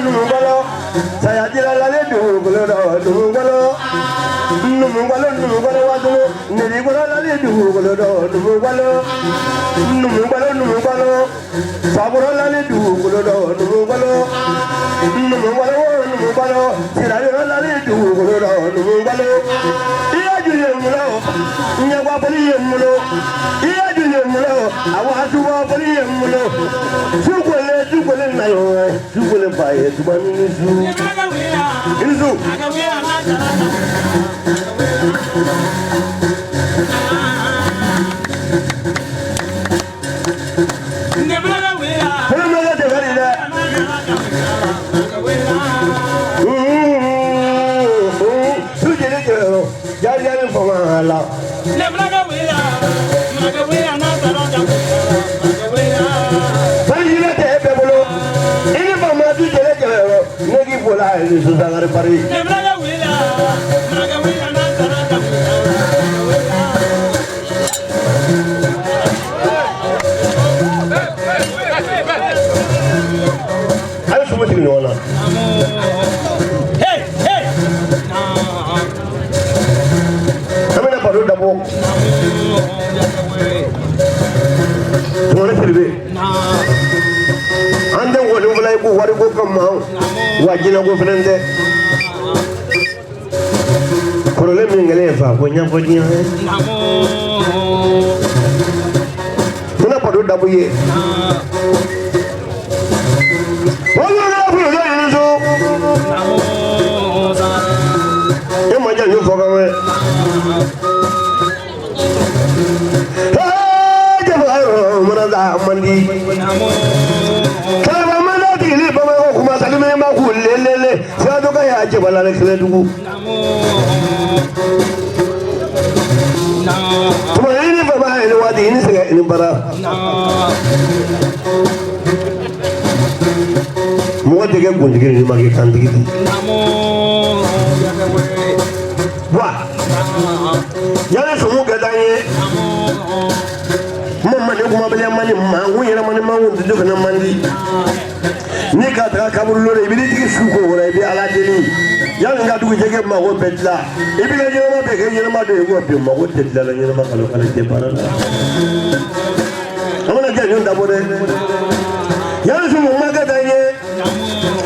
Numungalo, saya jira lale dugolo, numungalo, wadu, nerigolo lale dugolo, numungalo, saburo lale dugolo, numungalo, sirayo lale dugolo, numungalo, iya juyemulo, nyagwa poliyemulo, iya juyemulo, awatuwa poliyemulo, Sugole nayo, sugole baye, tubani nisu. Nisu. Susah pari. Ayo semua sini mana? Hey. Kami nak baru dapur. Semua sini. Anda wali mulai ku wari ku kamau. Wajina ko frente problème ngale fa ko nyam ko dinya tuna padu dabuye wala na fu yo nizo e ma ja yo fo ka we ja ba mana da mandi kala mana dili ba ma ko ma salime ma ku lelele sa do ka ya je bala le kle dugu tuma ini baba ini wadi ini sega ini bara mo de ke gunjigi ni ma ke kandigi wa yana so mo ga danye mamma ne kuma bale mani ma wuyera mani ma wundu duka nan mandi ni ka ta kabul lore bi digi suko wora bi ala deli yalla nga dugu jege ma wo betla ibi la jema be ke jema de go bi ma wo tetla la jema kala kala te parala amana ga yon da bode yalla su mo maga danye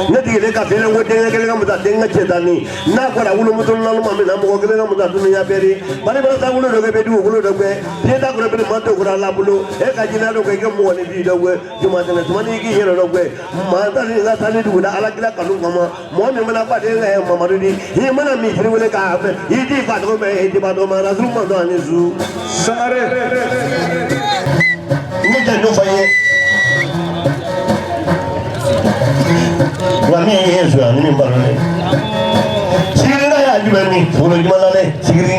ne dige ka fele wo denga kele ngamuta denga chetani na ko la wulo mutun na ma me na mo kele ngamuta tunu ya beri bari bari ta wulo do be du wulo do be te ta ko be ma to ko la bulo e ka jina do ke mo ne bi do we juma tane tuma ni ki yero do we ma ta ni la ta ni du na ala kila kanu kama mo me mana ba de la ma ma di hi mana mi firi wele ka be hi di fa do me hi di ba do ma rasul ma do ani zu sare ni ta no fa ye Wami Yesu ani mbarane. Sigiri na ya jubani, fulo jumala le sigiri.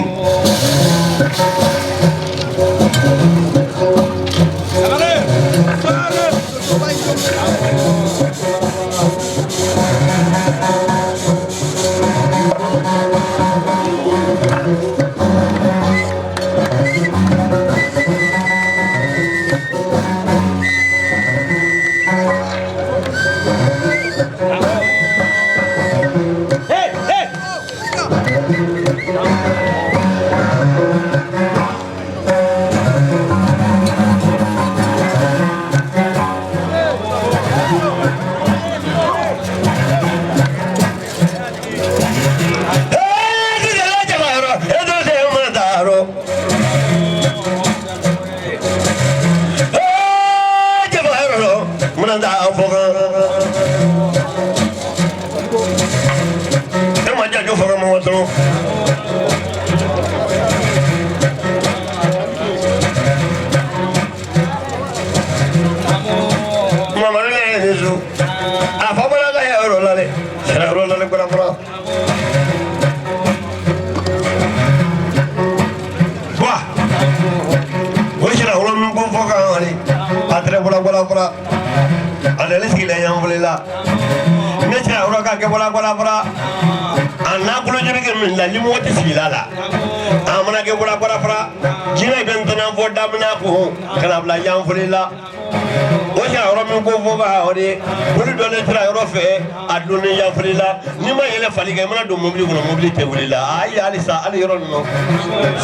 Boba, or the Bulldon Trarofe, at Dunia Frilla, Nima Faligama, do mobility will I, Alisa, I don't know.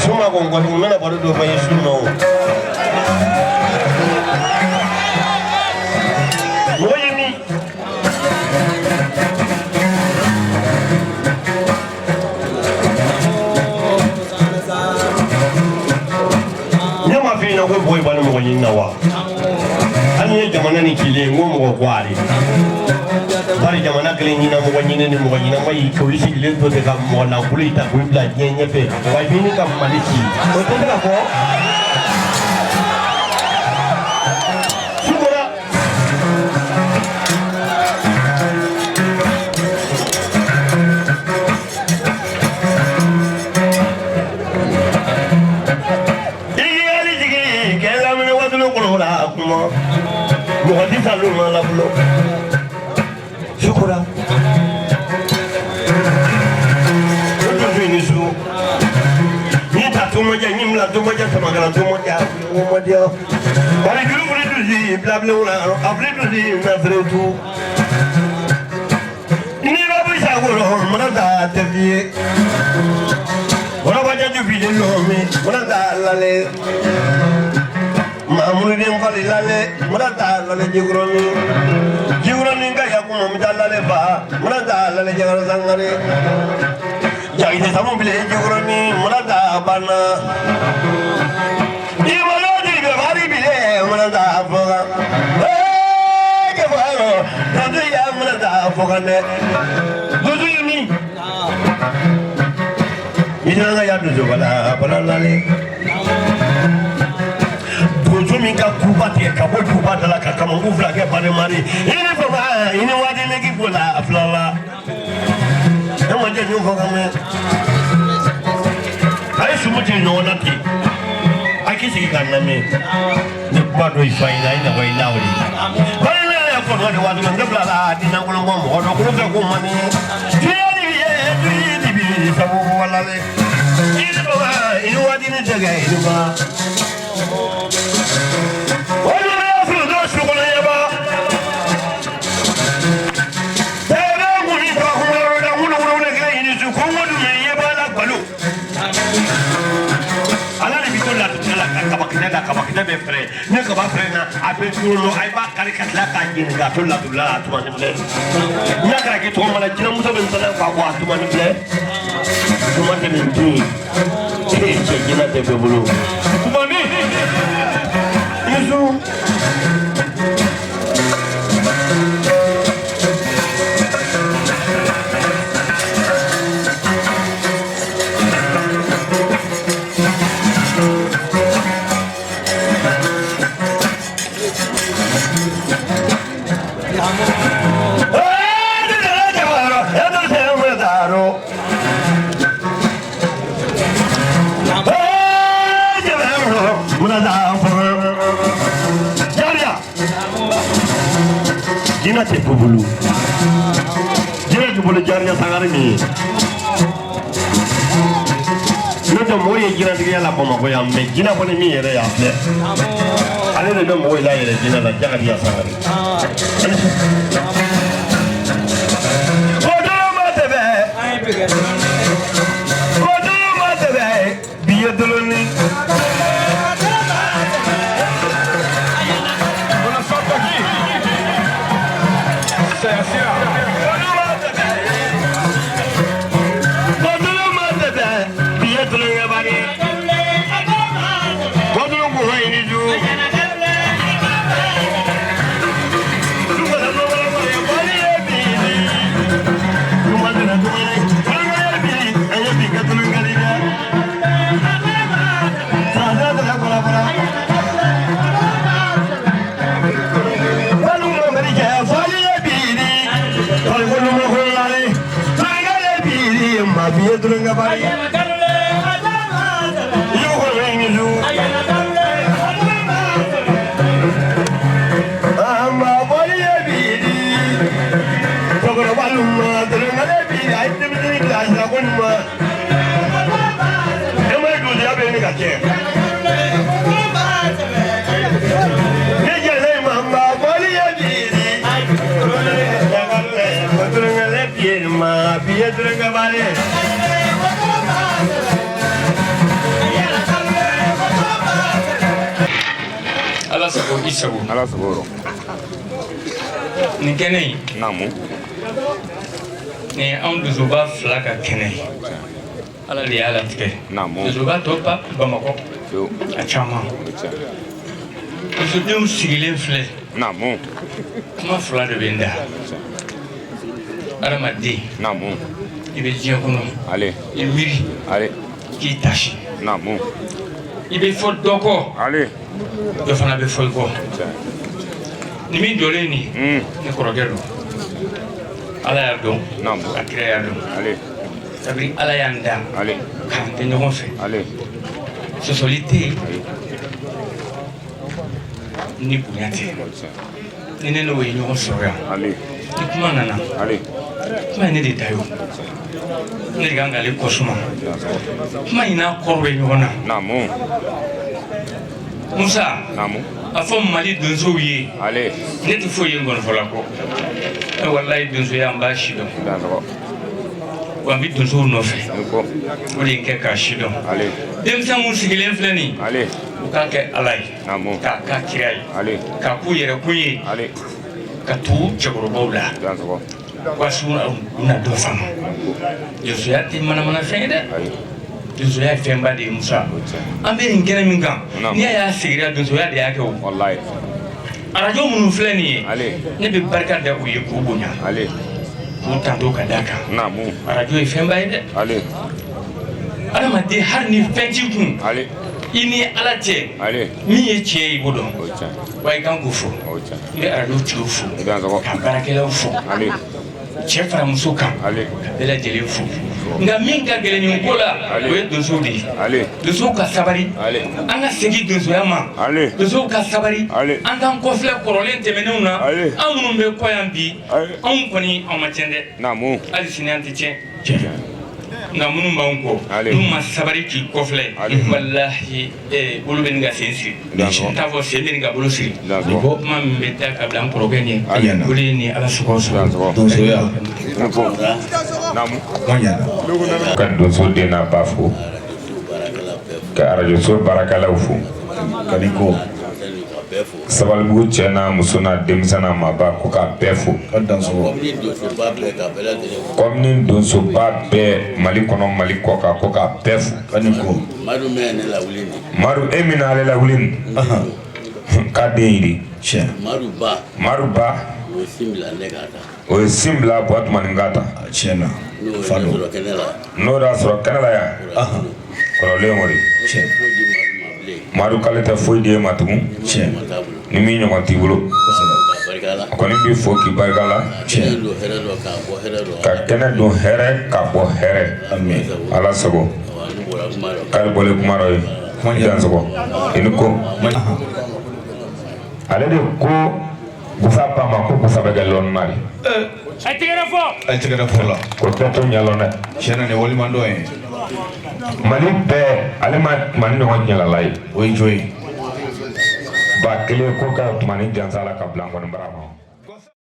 Suma got women about to do by Suno. What do you mean? Never boy, but I'm going now. I need Jamani killing one more quality. But Jamana cleaning number one in the morning, way to receive little to come more now, Pulita, with like Yenyape, why being a Maliki. What's that for? Mugadisa luma la bulo. Shukura. Tutu inisu. Ni tatu moja ni mla tu moja sama kala tu moja. Moja. Bali dulu boleh tu si bla bla ula. Apre tu si nasre tu. Ini babu isaguro mana dah terjadi. Orang baca tu video lomi mana dah lale. Mamuridin falilale murata lale jigroni ngaya kuma mudallale ba murata lale jagar sangare jaide samu bile jigroni murata bana ibalo di bari bile murata afoga ke baro tadu ya murata afoga ne dudu yumi ina ya dudu bala lale Minka kuba te kabo kuba dala kaka mungu flage pare mari ini fama ini wadi legi bola aflala e wadi nyu foga me ai sumuti no nati aki sigi kanna me ne bado ifaina ina wa ilauri bale na ya ko wadi wadi ngabla la dina ko ngom ko no ko ko mani tiani ye bi sabu wala le ini fama ini wadi ne jaga ini ba Kabakina be frère ne ka ba frère na abe tulo ay ba kare katla ka jin ga to la dula to man ble na kara ke to mala jina muso ben sala ka wa to man ble to man de ndi che jina te be bulu kuma ni yesu Jina te bubulu jina bubulu jarnya sangare ni noto moye jina diga la boma ko yam me jina ko ni mi yere ya le ale de do moye la yere jina la jaga dia sangare odo ma te be biye doloni ko isago ala saboro ni kene namu ni an dusuba fila ka kene ala de ala tigɛ namu dusuba tɔ pa Bamako yo a caman dusudenw sigilen filɛ namu kuma fila de bɛ n da adamaden namu i bɛ diɲɛ kɔnɔ ale i miiri ale k'i tasi namu i bɛ fɔ dɔ kɔ ale dɔ fana bɛ fɔ i kɔ ni min jɔlen nin ne kɔrɔkɛ don ala y'a dɔn namu a kira y'a dɔn ale sabu ala y'an da ale k'an kɛ ɲɔgɔn fɛ ale sɔsɔli tɛ yen ni bonya tɛ ni ne n'o ye ɲɔgɔn sɔrɔ yan ale ni kuma nana ale kuma ye ne de da ye o ne de kan k'ale kɔsuma kuma in n'a kɔrɔ bɛ ɲɔgɔn na namu Musa namu a fɔ Mali donsow ye ale ne tɛ foyi ye ngɔnifɔla kɔ walayi donsoya n b'a si dɔn dansago wa n bɛ donsow nɔfɛ nko o de ye n kɛ k'a si dɔn ale denmisɛn minnu sigilen filɛ nin ale u k'a kɛ ala ye namu k'a k'a kira ye ale k'a k'u yɛrɛ kun ye ale ka tugu cɛkɔrɔbaw la dansago wasu u na dɔ faamu donsoya tɛ manamanafɛn ye dɛ ayi donsoya ye fɛnba de ye Musa an bɛ nin kɛnɛ min kan n'i y'a sigira donsoya de y'a kɛ o wallahi arajo minnu filɛ nin ye ale ne bɛ barika da u ye k'u bonya ale k'u tanto ka d'a kan namu arajo ye fɛnba ye dɛ ale adamaden hali ni fɛn t'i kun ale i ni ala cɛ ale min ye tiɲɛ ye i b'o dɔn o tiɲɛ wa i kan k'o fɔ o tiɲɛ i bɛ arajo tigiw fo dansago ka baarakɛlaw fo ale cɛ fara muso kan ale ka bɛɛ lajɛlen fo nka min ka gɛlɛn nin ko la o ye donsow de ye ale donsow ka sabari ale an ka segin donsoya ma ale donsow ka sabari ale an k'an kɔfilɛ kɔrɔlen tɛmɛnenw na ale an minnu bɛ kɔ yan bi ale anw kɔni an ma tiɲɛ dɛ namu hali sini an tɛ tiɲɛ nka minnu b'anw kɔ ale n'u ma sabari k'i kɔfilɛ ale walahi bolo bɛ nin ka sen siri n t'a fɔ sen bɛ nin ka bolo siri dansago kuma min bɛ da ka bila n kɔrɔkɛ ɲɛ ale o de ye nin ala sogo sɔrɔ dansago donsoya nko namu man ɲana ka donso den n'a ba fo ka arajoso baarakɛlaw fo ka nin ko sabalibugu cɛ n'a muso n'a denmisɛn n'a maba ko k'a bɛɛ fo ka dansogo comme ni donsoba bɛɛ mali kɔnɔ mali kɔ kan ko k'a bɛɛ fo ka nin ko madu e min n'ale lawuli nin k'a den yiri tiɲɛ madu ba o ye sin bila buwa tuma nin k'a ta tiɲɛ na fa don n'o y'a sɔrɔ kɛnɛ la yan kɔrɔlen o de tiɲɛ madu k'ale tɛ foyi di e ma tugun tiɲɛ ni min ɲɔgɔn t'i bolo kosɛbɛ a kɔni b'i fo k'i barika la tiɲɛ ka kɛnɛ don hɛrɛ ka bɔ hɛrɛ amen ala sago k'ale bɔlen kuma dɔ ye dansago i ni ko ale de ko busa ba ma ko busa bɛ kɛ lɔnniman de a tigɛra fɔ la ko tɛ to ɲɛlɔn dɛ tiɲɛ na nin waliman dɔ ye mali bɛɛ ale ma tumani ɲɔgɔn ɲɛlala ye o ye jo ye ba kelen ko ka tumani jansa la ka bila n kɔni bara ma